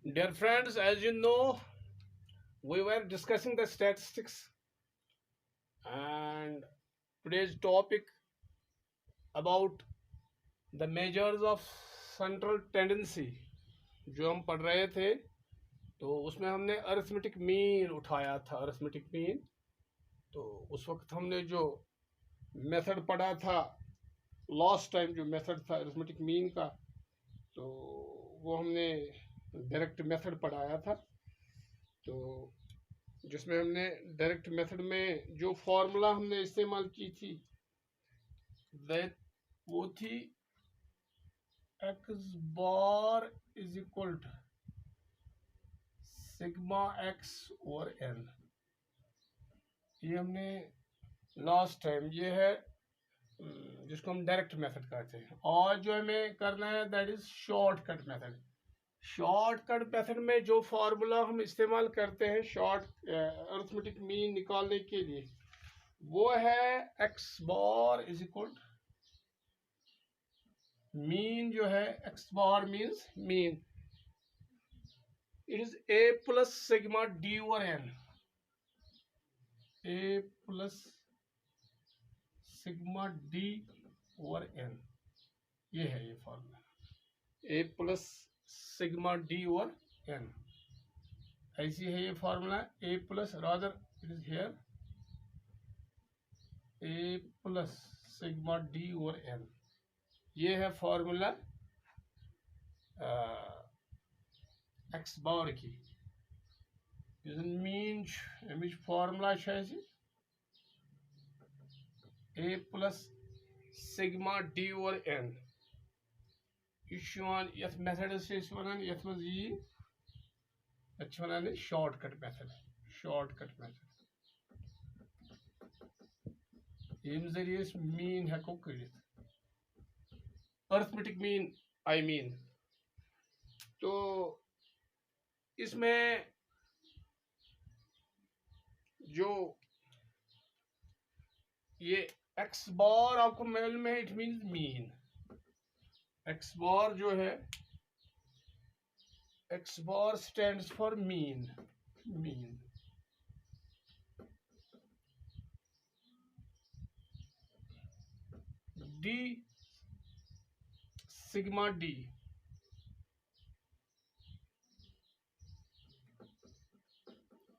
Dear friends, as you know, we were discussing the statistics, and today's topic about the measures of central tendency जो हम पढ़ रहे थे, तो उसमें हमने अरिथमेटिक मीन उठाया था। अरिथमेटिक मीन, तो उस वक्त हमने जो मेथड पढ़ा था लास्ट टाइम, जो मेथड था अरिथमेटिक मीन का, तो वो हमने डायरेक्ट मेथड पढ़ाया था। तो जिसमें हमने डायरेक्ट मेथड में जो फॉर्मूला हमने इस्तेमाल की थी वो थी x bar is equal to sigma x और एन। ये हमने लास्ट टाइम, ये है जिसको हम डायरेक्ट मेथड कहते हैं। और जो हमें करना है that is shortcut method. Shortcut method में जो फॉर्मूला हम इस्तेमाल करते हैं अरिथमेटिक मीन निकालने के लिए, वो है x bar is equal mean. जो है x bar means mean, it is a plus sigma d over n. A plus sigma d over n, ये है ये formula. A plus sigma d over n, ऐसी है ये formula. A plus rather it is here a plus sigma d over n, ये है formula x bar की। Mean अमिच formula a plus sigma d over N. यह method यथ मज ये शॉर्टकट मेथड। शॉर्टकट मेथड यम जरिए मीन हेको कड़ित, अरिथमेटिक मीन आई मीन। तो इसमें जो ये एक्स बार आपको मालूम में, it means mean. X bar जो है, x bar stands for mean. Mean d sigma d,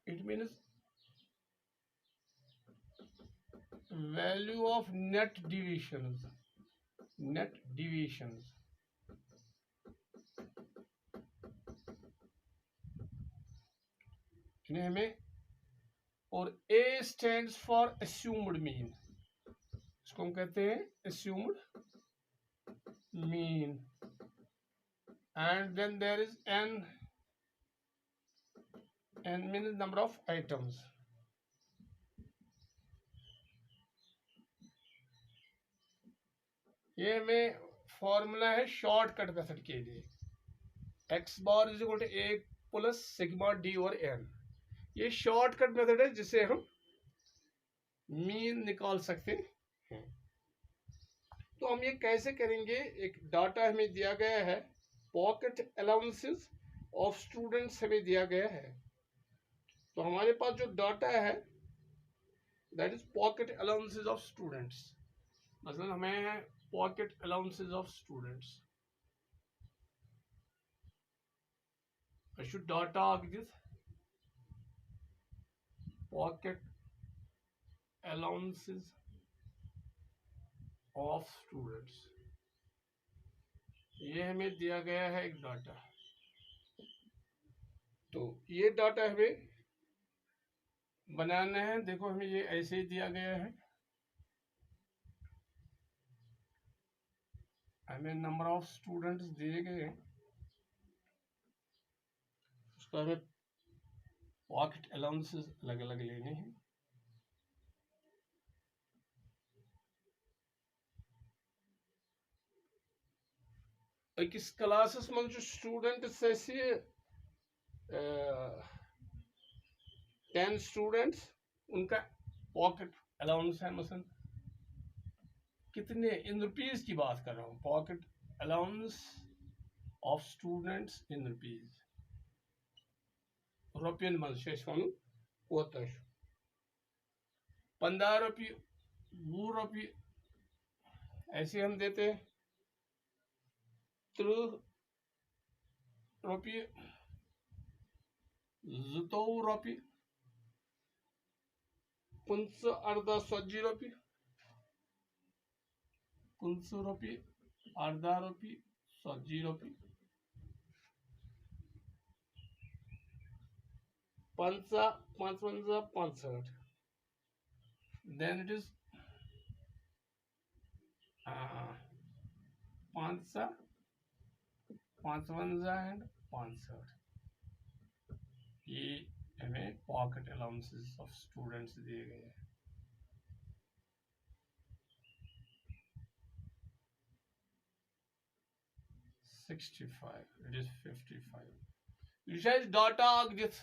it means value of net divisions. Net divisions इन्हें हमें, और a stands for assumed mean, इसको हम कहते हैं assumed mean. And then there is N, N means number of items. ये हमें formula है शॉर्टकट मेथड के लिए। X bar is equal to a plus sigma d और एन, ये शॉर्टकट मेथड है जिसे हम मीन निकाल सकते हैं। तो हम ये कैसे करेंगे? एक डाटा हमें दिया गया है, पॉकेट अलाउंसेस ऑफ स्टूडेंट्स हमें दिया गया है। तो हमारे पास जो डाटा है that is pocket allowances of students. मतलब हमें pocket allowances of students, I should data like this pocket allowances of students। ये हमें दिया गया है एक डाटा। तो ये डाटा हमें बनाना है। देखो हमें ये ऐसे ही दिया गया है, हमें नंबर ऑफ स्टूडेंट्स दिए गए हैं, उसका हमें पॉकेट अलाउंसेस अलग अलग लेने हैं। अकिस क्लासस मन स्टूडेंट्स 10 स्टूडेंट्स, उनका पॉकेट अलाउंस है मसलन कितने, इन रुपीज की बात कर रहा हूँ, pocket allowance of students in rupees. रुपयन मज वन कोत 15 रुपये 20 रुपये ऐसे हम देते हैं 30 रुपये 22 रुपये 15 18 40 रुपये 15 रुपये 18 रुपये 40 रुपये 50 55 65 then it is 50 55 and 65 ये हमें पॉकेट अलाउंसेस ऑफ स्टूडेंट्स दिए गए हैं 65 it is 55 you guys data दिथ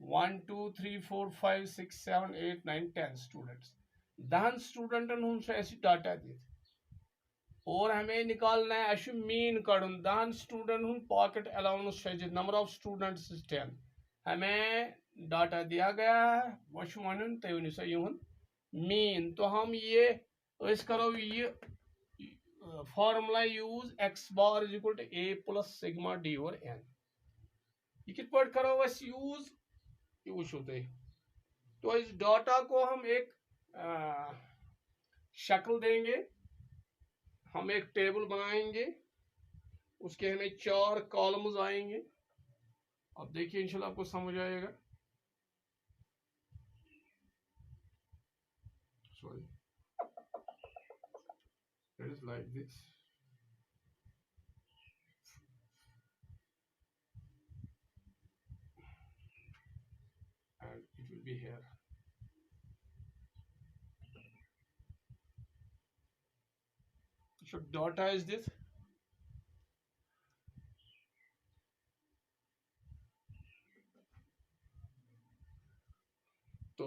1 2 3 4 5 6 7 8 9 10 students 10 स्टूडेंटन ऐसी डाटा दी और हमें निकालना है अश मीन कड़न 10 student pocket allowance number of students 10 हमें डाटा दिया गया है वह वन तुम वन सा इन मीन तो हम ये करो ये formula use x bar is equal to a plus sigma d और n ये कित पर करो अस यूज ये वो तो इस डाटा को हम एक शक्ल देंगे हम एक टेबल बनाएंगे उसके हमें 4 कॉलम्स आएंगे अब देखिए इंशाल्लाह आपको समझ आएगा sorry it is like this and it will be here so data is this तो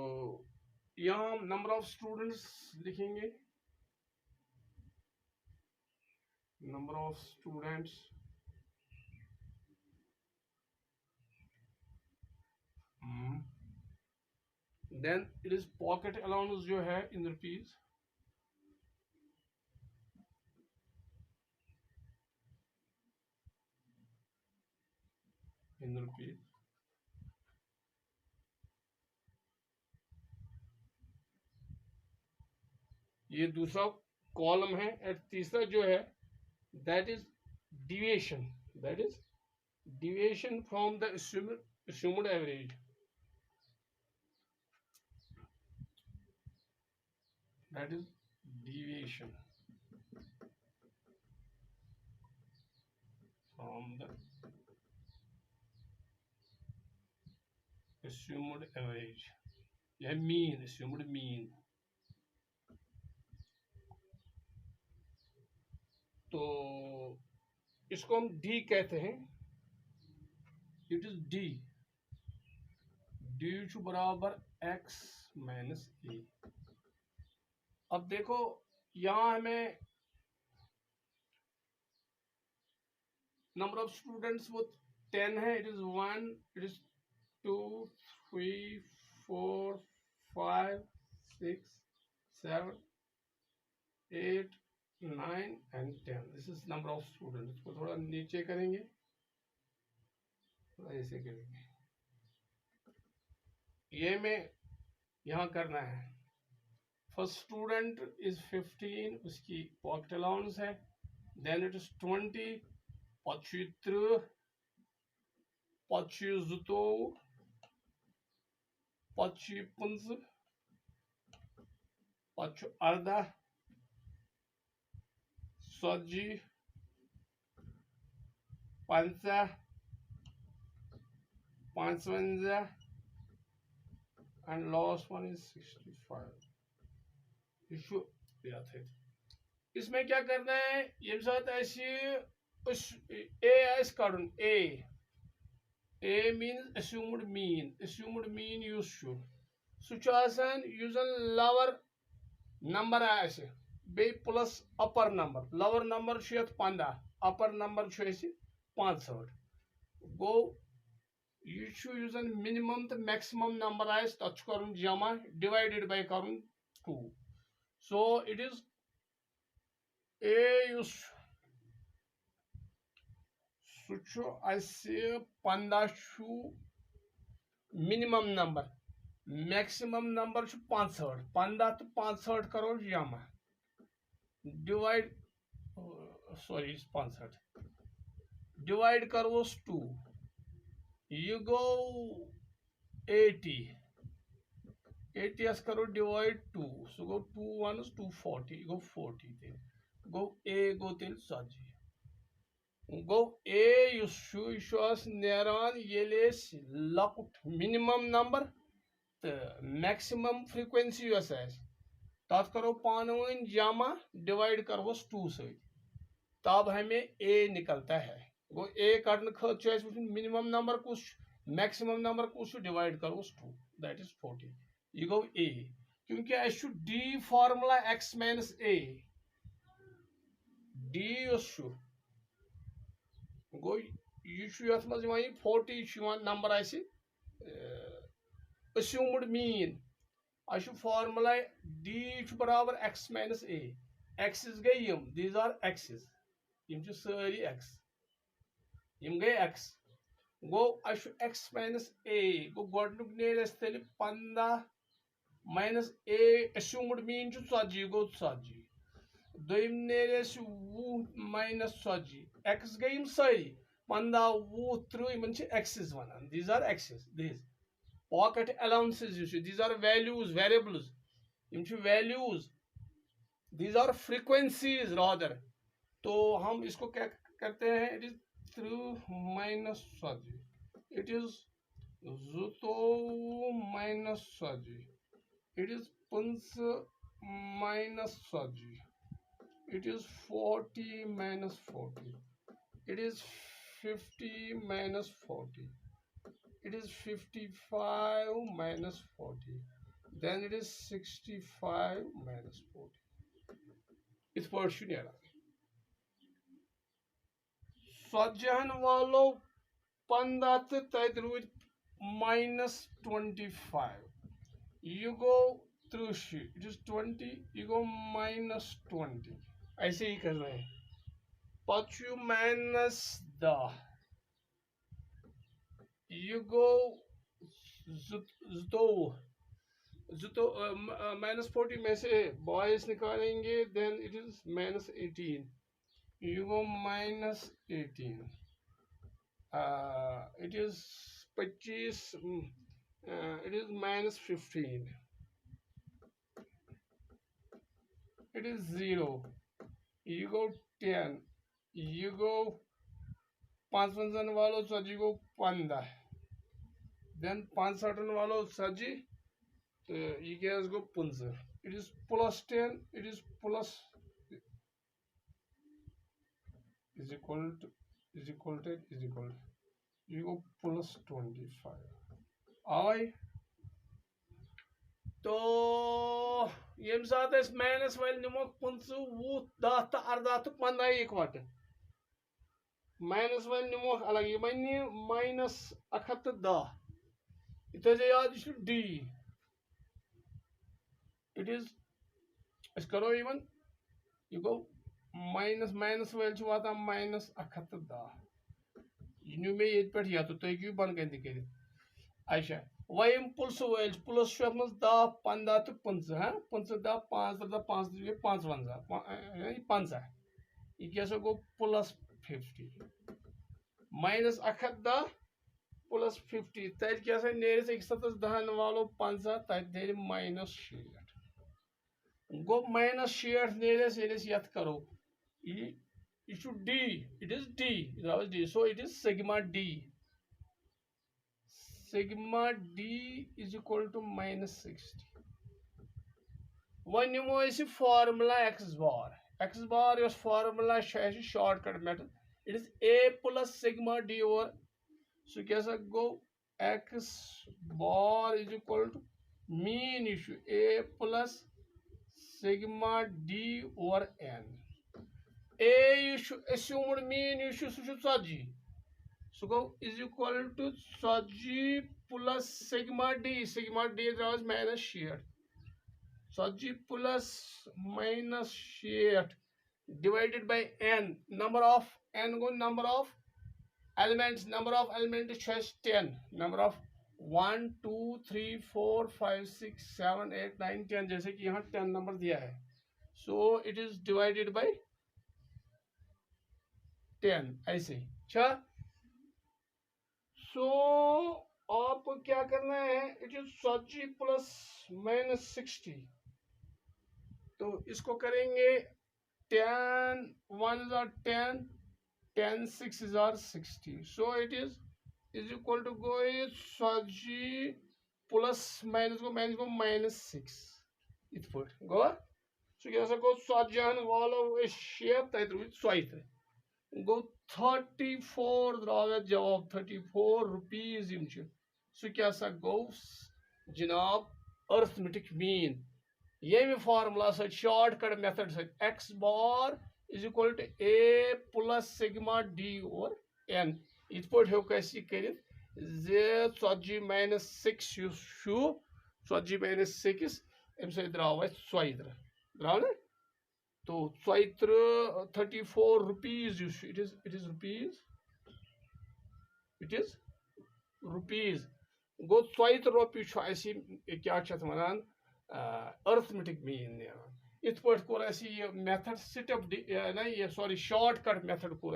यहाँ हम नंबर ऑफ स्टूडेंट्स लिखेंगे number of students then it is pocket allowance जो है इन रुपीज इन रुपीज ये दूसरा कॉलम है और तीसरा जो है that is deviation from the assumed average that is deviation from the assumed average या assumed mean तो इसको हम D कहते हैं इट इज D बराबर x माइनस ए अब देखो यहां हमें नंबर ऑफ स्टूडेंट्स वो 10 है it is 1 it is 2 3 4 5 6 7 8 9 and 10 this is number of students इसको थोड़ा नीचे करेंगे थोड़ा ऐसे करेंगे ये में यहां करना है फर्स्ट स्टूडेंट इज 15 उसकी पॉकेट अलाउंस है देन इट इज 20 पच्चू 30 पच्चू 22 पच्चू 15 पच्चू 18 40 50 55 and last one is 65 इशू इसमें क्या करना है ये साथ ऐसी उस एस कड़न a means assumed mean use सुचासन यूजन लोअर नंबर आसे बे plus upper number lower number 15 upper number 65 गो यह मिनिमम तो मैक्सिमम नंबर आस तथ कर जमा डिवाइडेड बाय कर 2 सो इट इज ए सह 15 मिनिमम नंबर मैक्सिमम नंबर 65 15 तो 65 करो जमा डिवाइड सॉरी 65 डिवाइड करोस 2 यह गो 80 80 करो डिवाइड 2 सो गो 2 1 240 गो 40 गो ए गो तेल 40 गो ए नेरान ये लकुट मिनिमम नंबर तो मैक्सिमम फ्रीक्वेंसी तथ करो पानवन जमा डिवाइड करोस 2 तब हमें ए निकलता है गो ए कड़न खत मिनिमम नंबर कुछ मैक्सिमम नंबर कुछ डिवाइड करोस 2 दैट इज 40 यह गो ए क्योंकि अस d formula x minus a d गो यह 40 नंबर अस्यूम्ड मीन अश फार्मूला डी बराबर एक्स माइनस ए एक्सिस गई दीज आर एक्सिस सारी एक्स गई एक्स गो अश एक्स माइनस ए गो गोडनुक नेर तेल 15 माइनस ए अस्यूम्ड मीन 40 गो 40 दोम नेर 20 माइनस 40 एक्स गई सारी 15 20 30 axis one these are axis these pocket allowances these are values variables values these are frequencies rather तो हम इसको क्या करते हैं it is 3 minus 40 it is 2 minus 40 it is 5 minus 40 it is 40 minus 40 it is 50 minus 40 it is 55 minus 40 then it is 65 minus 40 इस पर नेरा सजहन वालो 15 तो तत रूद -25 यह गो 30 इट इज 20 यह गो -20 ऐसे ही करना है पचु -10 यह गो -40 में से बॉयज निकालेंगे देन इट इज -18 यह गो -18 it is 25 it is -15 it is 0 यह गो 10 यह गो 55 वालों 40 गो 15 देन 65 वालों 40 तो यह क्या गो 15 it is +10 it is plus is equal यह गो +25 आवाई तो ये सात माइनस वाल निमो 15 20 10 तो 18 तो 15 इकवट माइनस वाल निमो अलग ये -110 ये याद डी इट इज करो इवन यह गो माइनस वाल वाता -110 यह नु मे ये पे या तो तुम बन कन कर अच्छा वह पुलस वाल पुलस 10 15 तो 15 हाँ 15 10 5 10 5 55 50 यह क्या गो +50 -110 +50 तत क्या नेरिस 110 वालों 50 तत नेर -60 गो -60 नेरिस ये करो यह d it is d so it is sigma d is equal to -60 वन निमो फार्मूला x bar यस formula shortcut method it is a + sigma d over so क्या गो x bar is equal to mean a + sigma d over n a assumed mean सह 40 so गो is equal to tzg plus sigma d द्राव minus 60 tzg plus minus 60 divided by n number of n go number of elements 10 number of 1 2 3 4 5 6 7 8 9 10 जैसे कि यहाँ 10 number दिया है so it is divided by 10 ऐसे अच्छा so आपको क्या करना है it is tzg plus minus 60 तो इसको करेंगे 10 1 is 10 10 6 is 60 so it is equal to go is tzg plus minus go minus 6 it put go so क्या सा go tzg वालों इस शेप तय तो स्वाइट go 34 द्रावे जवाब 34 रुपीस इमचे so क्या सा go जनाब अर्थमेटिक मीन ये भी फार्मूला से शॉर्टकट मेथड से x bar is equal to a plus sigma d over n इत पे हो कैसे कर tzg minus 6 शू tzg minus 6 अम सो द्राव द्राव ना तो 34 रुपीस it is rupees गो 34 रुपये क्या वन अर्थमेटिक मीन इत पे कोर यह मेथड स्टेप ना ये सॉरी शॉर्टकट मेथड कोर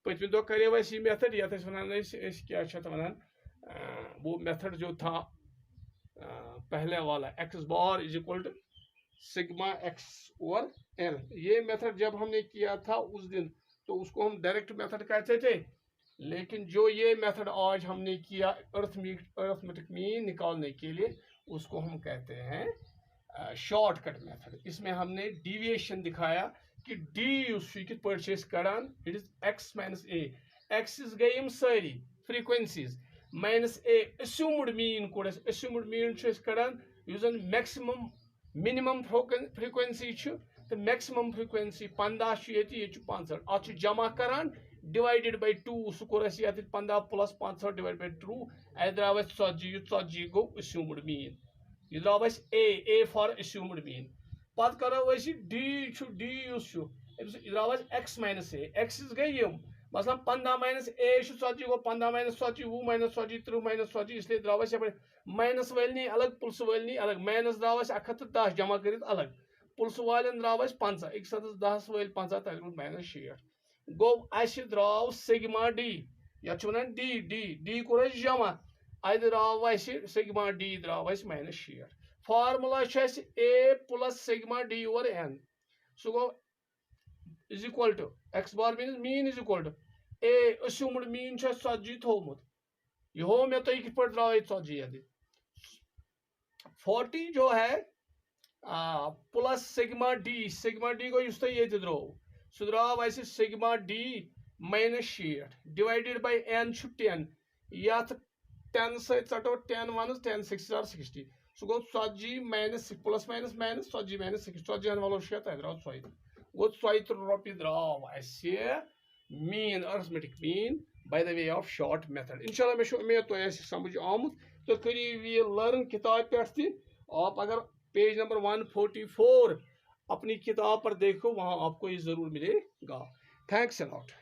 पत्म दो करे यह मेथड ये वन क्या वन वो मेथड जो था पहले वाला x bar is equal to sigma x over n ये मेथड जब हमने किया था उस दिन तो उसको हम डायरेक्ट मेथड कहते थे लेकिन जो ये मेथड आज हमने किया अर्थमेटिक मीन निकालने के लिए उसको हम कहते हैं शॉर्टकट मेथड इसमें हमने डिविएशन दिखाया कि डी कित पे कड़ान it is x minus a x's गई सारी frequencies minus a assumed mean कोड अस्यूम्ड मीन कड़ान यूजन मैक्सिमम मिनिमम फ्रीक्वेंसी तो मैक्सिमम फ्रीक्वेंसी 15 ये 65 अत जमा करान डिवाइडेड बाय 2 सह कोर 15 प्लस 65 डिवाइड बाय 2 अ द्राव 40 गो अस्यूम्ड मीन यह द्राव ए फॉर अस्यूम्ड मीन पत करो डी द्राव x माइनस ए एक्सिस गई मतलब 15 माइनस ए 40 गो 15 माइनस 40 20 माइनस 40 30 माइनस 40 इसलिए द्राव माइनस वालनी अलग पुल्स वालनी अलग माइनस द्राव 110 जमा कर अलग पुल्स वालन द्राव 50 एक 10 वाल 50 तक माइनस 60 गो द्राव सिग्मा डी या डी डी डी कोर जमा अ द्राव सिग्मा डी द्राव minus 60 formula a plus sigma d over n so गो is equal to x bar mean is equal to a assumed mean 40 थोमुत यह हो मे तुम कित द्राव 40 40 जो है प्लस सिग्मा डी गो तुम ये द्रो सह द्राव sigma d minus 60 divided by n 10 ये 10 सटो 10 1 10 6 60 सह गो 40 minus plus minus minus 40 minus 60 40 वालों 6 तह द्राव 40 गो 40 रुपये द्राव mean arithmetic mean by the way of short method इंशाल्लाह मे उम्मीद तुम समझ आमुत तो करिए ये लर्न किताब पे आप अगर पेज नंबर 144 अपनी किताब पर देखो वहां आपको ये जरूर मिलेगा थैंक्स अ लॉट।